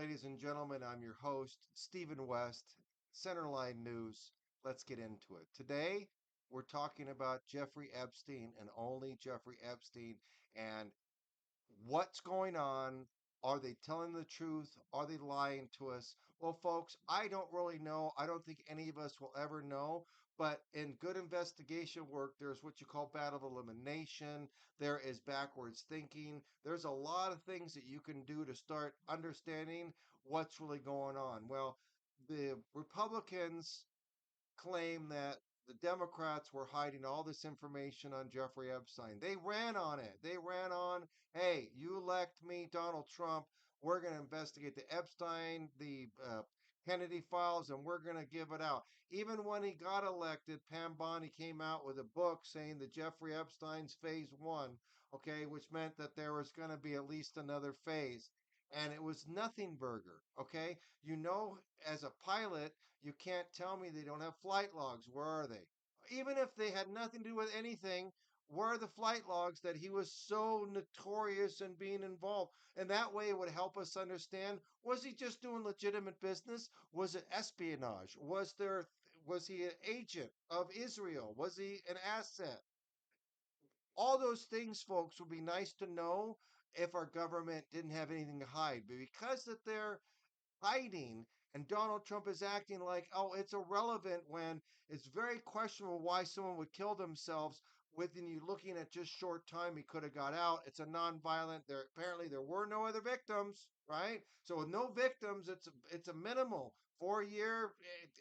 ladies and gentlemen. I'm your host, Stephen West, Centerline News. Let's get into it. Today, we're talking about Jeffrey Epstein and only Jeffrey Epstein and what's going on. Are they telling the truth? Are they lying to us? Well, folks, I don't really know. I don't think any of us will ever know. But in good investigation work, there's what you call battle elimination. There is backwards thinking. There's a lot of things that you can do to start understanding what's really going on. Well, the Republicans claim that the Democrats were hiding all this information on Jeffrey Epstein. They ran on it. They ran on, hey, you elect me, Donald Trump. We're going to investigate the Epstein, the Kennedy files, and we're going to give it out. Even when he got elected, Pam Bondi came out with a book saying that Jeffrey Epstein's phase one, okay, which meant that there was going to be at least another phase. And it was nothing burger, okay? As a pilot, you can't tell me they don't have flight logs. Where are they? Even if they had nothing to do with anything, where are the flight logs that he was so notorious in being involved? And that way it would help us understand, was he just doing legitimate business? Was it espionage? Was he an agent of Israel? Was he an asset? All those things, folks, would be nice to know if our government didn't have anything to hide. But because that they're hiding and Donald Trump is acting like, oh, it's irrelevant when it's very questionable why someone would kill themselves within you looking at just short time he could have got out. It's a non-violent. There were no other victims, right? So with no victims, it's a minimal 4 year,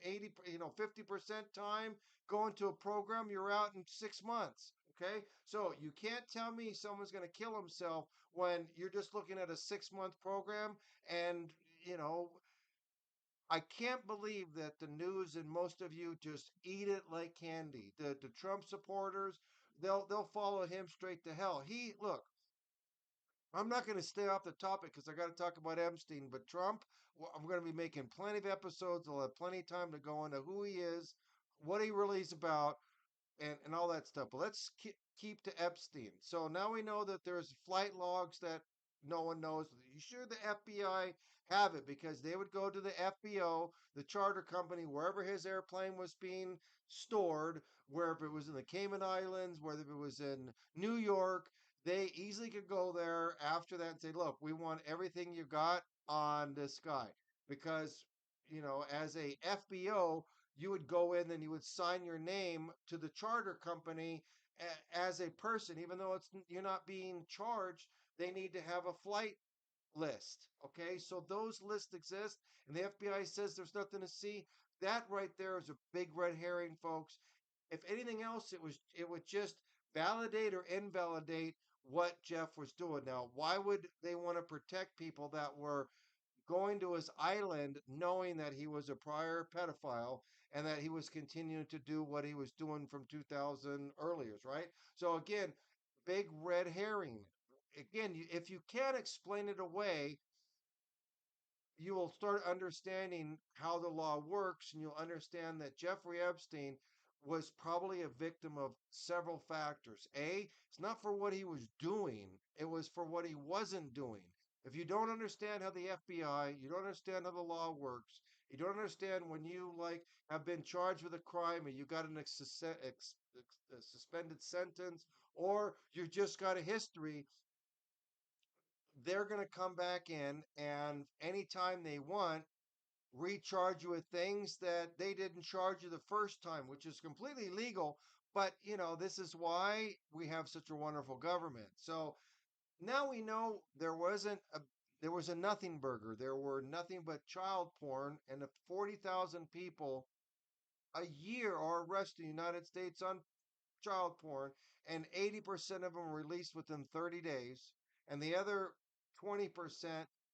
80, 50% time going to a program, you're out in 6 months. Okay. So you can't tell me someone's going to kill himself when you're just looking at a 6 month program. And, I can't believe that the news and most of you just eat it like candy. The Trump supporters, they'll follow him straight to hell. I'm not going to stay off the topic because I got to talk about Epstein, but Trump, I'm going to be making plenty of episodes. I'll have plenty of time to go into who he is, what he really is about, and all that stuff. But let's keep to Epstein. So now we know that there's flight logs that no one knows. You sure the FBI have it because they would go to the FBO, the charter company, wherever his airplane was being stored, wherever it was in the Cayman Islands, whether it was in New York, they easily could go there after that and say, look, we want everything you got on this guy. Because, as a FBO, you would go in and you would sign your name to the charter company as a person, even though you're not being charged. They need to have a flight list. Okay, so those lists exist, and the FBI says there's nothing to see. That right there is a big red herring, folks. If anything else, it would just validate or invalidate what Jeff was doing. Now, why would they want to protect people that were going to his island knowing that he was a prior pedophile and that he was continuing to do what he was doing from 2000 earlier, right? So again, big red herring. Again, if you can't explain it away, you will start understanding how the law works, and you'll understand that Jeffrey Epstein was probably a victim of several factors. It's not for what he was doing, it was for what he wasn't doing. If you don't understand how the FBI, you don't understand how the law works, you don't understand when you have been charged with a crime and you got a suspended sentence, or you just got a history, they're going to come back in and anytime they want recharge you with things that they didn't charge you the first time, which is completely legal. But, this is why we have such a wonderful government. So now we know there was a nothing burger. There were nothing but child porn, and if 40,000 people a year are arrested in the United States on child porn, and 80% of them are released within 30 days, and the other 20%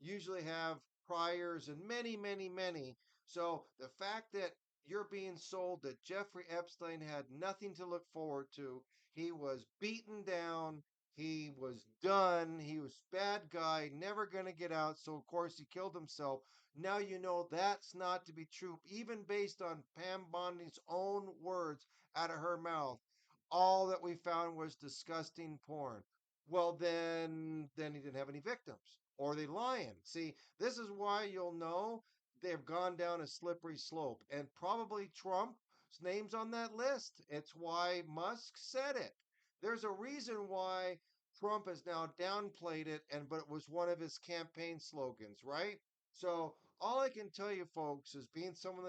usually have priors and many, many, many. So the fact that you're being sold that Jeffrey Epstein had nothing to look forward to, he was beaten down, he was done, he was bad guy, never going to get out. So of course he killed himself. Now you know that's not to be true, even based on Pam Bondi's own words out of her mouth. All that we found was disgusting porn. Well, then he didn't have any victims. or are they lying? See, this is why you'll know they've gone down a slippery slope, and probably Trump's name's on that list. It's why Musk said it. There's a reason why Trump has now downplayed it, and but it was one of his campaign slogans, right? So all I can tell you, folks, is being someone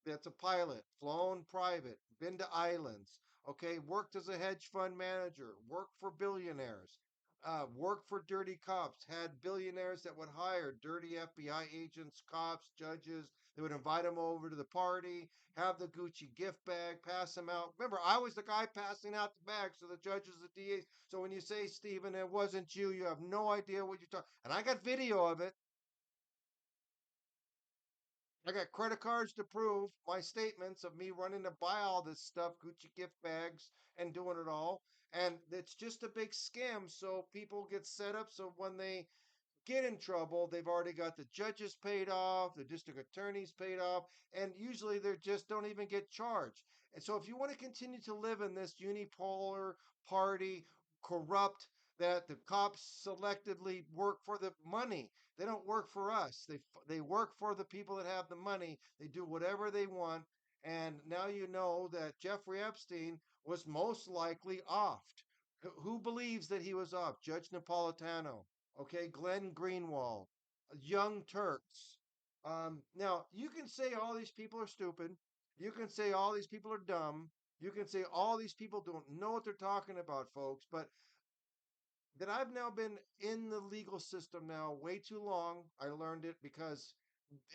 that's a pilot, flown private, been to islands, okay, worked as a hedge fund manager, worked for billionaires, worked for dirty cops, had billionaires that would hire dirty FBI agents, cops, judges. They would invite them over to the party, have the Gucci gift bag, pass them out. Remember, I was the guy passing out the bags to the judges, the DAs. So when you say, Stephen, it wasn't you, you have no idea what you're talking. And I got video of it. I got credit cards to prove my statements of me running to buy all this stuff, Gucci gift bags, and doing it all. And it's just a big scam. So people get set up. So when they get in trouble, they've already got the judges paid off, the district attorneys paid off, and usually they just don't even get charged. And so if you want to continue to live in this unipolar party, corrupt, that the cops selectively work for the money. They don't work for us. They work for the people that have the money. They do whatever they want. And now you know that Jeffrey Epstein was most likely offed. Who believes that he was off? Judge Napolitano, okay, Glenn Greenwald, Young Turks. Now, you can say all these people are stupid. You can say all these people are dumb. You can say all these people don't know what they're talking about, folks. But that I've now been in the legal system now way too long. I learned it because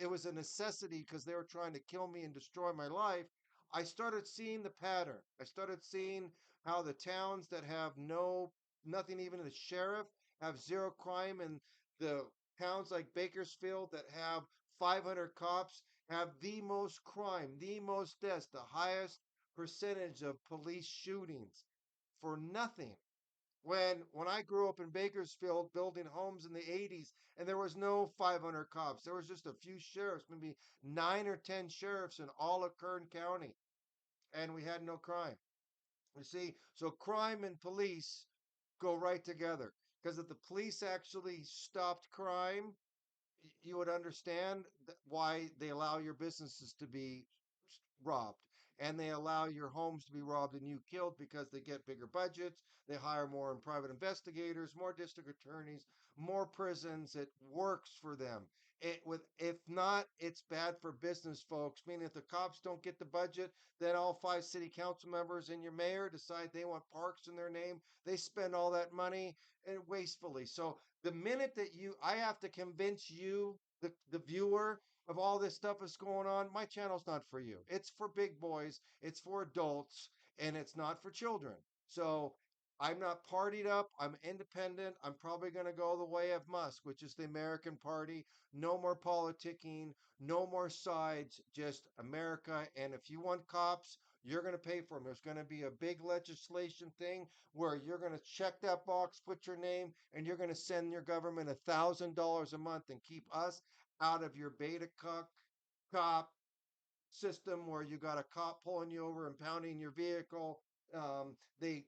it was a necessity because they were trying to kill me and destroy my life. I started seeing the pattern. I started seeing how the towns that have nothing, even the sheriff, have zero crime, and the towns like Bakersfield that have 500 cops have the most crime, the most deaths, the highest percentage of police shootings for nothing. When I grew up in Bakersfield building homes in the 80s, and there was no 500 cops, there was just a few sheriffs, maybe 9 or 10 sheriffs in all of Kern County, and we had no crime. You see, so crime and police go right together, because if the police actually stopped crime, you would understand why they allow your businesses to be robbed, and they allow your homes to be robbed and you killed, because they get bigger budgets, they hire more private investigators, more district attorneys, more prisons. It works for them. If not, it's bad for business, folks. Meaning if the cops don't get the budget, then all 5 city council members and your mayor decide they want parks in their name. They spend all that money and wastefully. So the minute that I have to convince you, the viewer, of all this stuff that's going on, my channel's not for you. It's for big boys, it's for adults, and it's not for children. So I'm not partied up. I'm independent. I'm probably going to go the way of Musk, which is the American Party. No more politicking, no more sides, just America. And if you want cops, you're going to pay for them. There's going to be a big legislation thing where you're going to check that box, put your name, and you're going to send your government $1,000 a month and keep us out of your beta cop system where you got a cop pulling you over and pounding your vehicle. They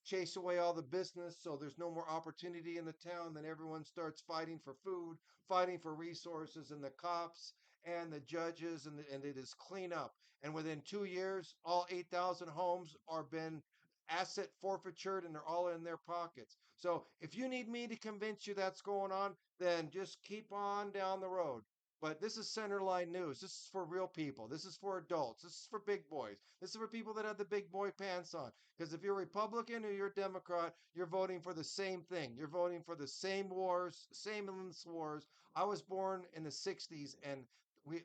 chase away all the business, so there's no more opportunity in the town. Then everyone starts fighting for food, fighting for resources, and the cops and the judges, and it is clean up. And within 2 years, all 8,000 homes are been asset forfeitured and they're all in their pockets. So if you need me to convince you that's going on, then just keep on down the road. But this is Centerline News. This is for real people. This is for adults. This is for big boys. This is for people that have the big boy pants on. Because if you're Republican or you're Democrat, you're voting for the same thing. You're voting for the same wars, same endless wars. I was born in the 60s, and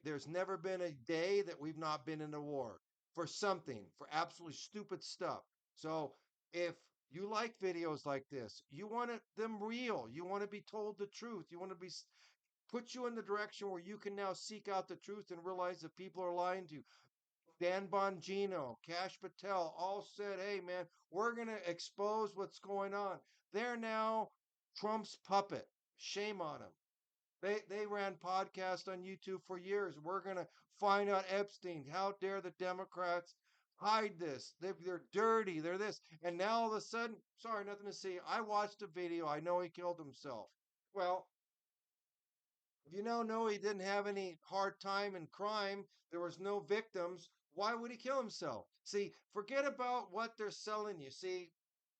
there's never been a day that we've not been in a war for something, for absolutely stupid stuff. So if you like videos like this, you want them real, you want to be told the truth, you want to be put you in the direction where you can now seek out the truth and realize that people are lying to you. Dan Bongino, Cash Patel all said, hey, man, we're going to expose what's going on. They're now Trump's puppet. Shame on them. They ran podcasts on YouTube for years. We're going to find out Epstein. How dare the Democrats hide this? They're dirty. They're this. And now all of a sudden, sorry, nothing to see. I watched a video. I know he killed himself. Well, If you now know he didn't have any hard time in crime, there was no victims, why would he kill himself? See, forget about what they're selling you. See,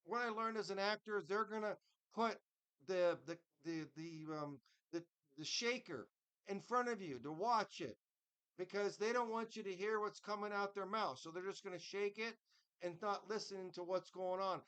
what I learned as an actor is they're gonna put the the the the um the the shaker in front of you to watch it because they don't want you to hear what's coming out their mouth. So they're just gonna shake it and not listening to what's going on.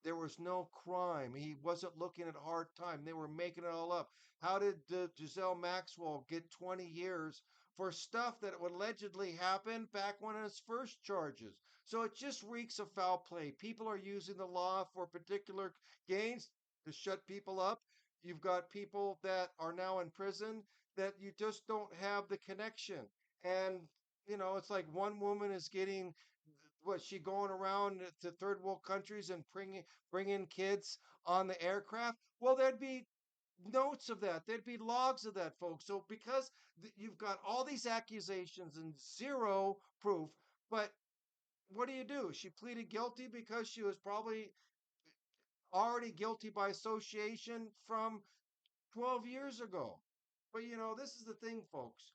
There was no crime. He wasn't looking at hard time. They were making it all up. How did Giselle Maxwell get 20 years for stuff that allegedly happened back when his first charges? So it just reeks of foul play. People are using the law for particular gains to shut people up. You've got people that are now in prison that you just don't have the connection. And it's like one woman is getting was she going around to third world countries and bringing kids on the aircraft? Well, there'd be notes of that. There'd be logs of that, folks. So because you've got all these accusations and zero proof, but what do you do? She pleaded guilty because she was probably already guilty by association from 12 years ago. But this is the thing, folks.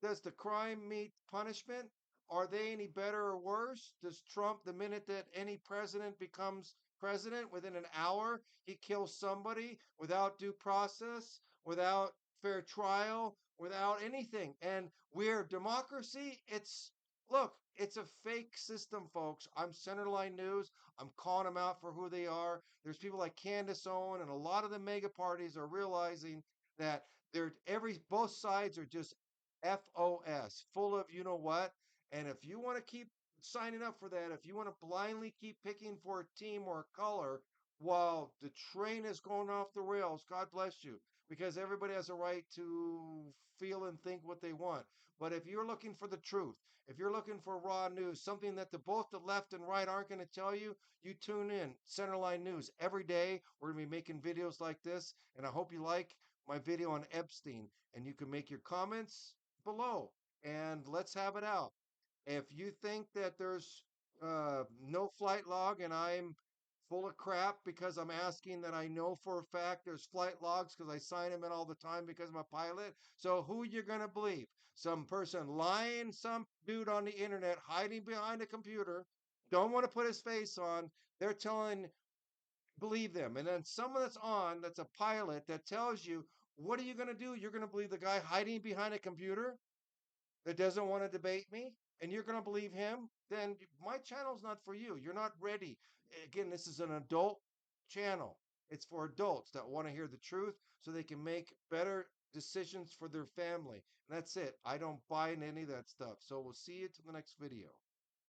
Does the crime meet punishment? Are they any better or worse? Does Trump, the minute that any president becomes president, within an hour, he kills somebody without due process, without fair trial, without anything? And we're democracy. Look, it's a fake system, folks. I'm Centerline News. I'm calling them out for who they are. There's people like Candace Owen, and a lot of the mega parties are realizing that both sides are just FOS, full of you know what. And if you want to keep signing up for that, if you want to blindly keep picking for a team or a color while the train is going off the rails, God bless you, because everybody has a right to feel and think what they want. But if you're looking for the truth, if you're looking for raw news, something that both the left and right aren't going to tell you, you tune in. Centerline News every day. We're going to be making videos like this, and I hope you like my video on Epstein. And you can make your comments below and let's have it out. If you think that there's no flight log and I'm full of crap because I'm asking that I know for a fact there's flight logs because I sign them in all the time because I'm a pilot. So who you going to believe? Some person lying, some dude on the internet hiding behind a computer, don't want to put his face on. They're telling believe them. And then someone that's a pilot that tells you, what are you going to do? You're going to believe the guy hiding behind a computer that doesn't want to debate me? And you're going to believe him? Then my channel's not for you. You're not ready. Again, this is an adult channel. It's for adults that want to hear the truth so they can make better decisions for their family. And that's it. I don't buy in any of that stuff. So we'll see you to the next video.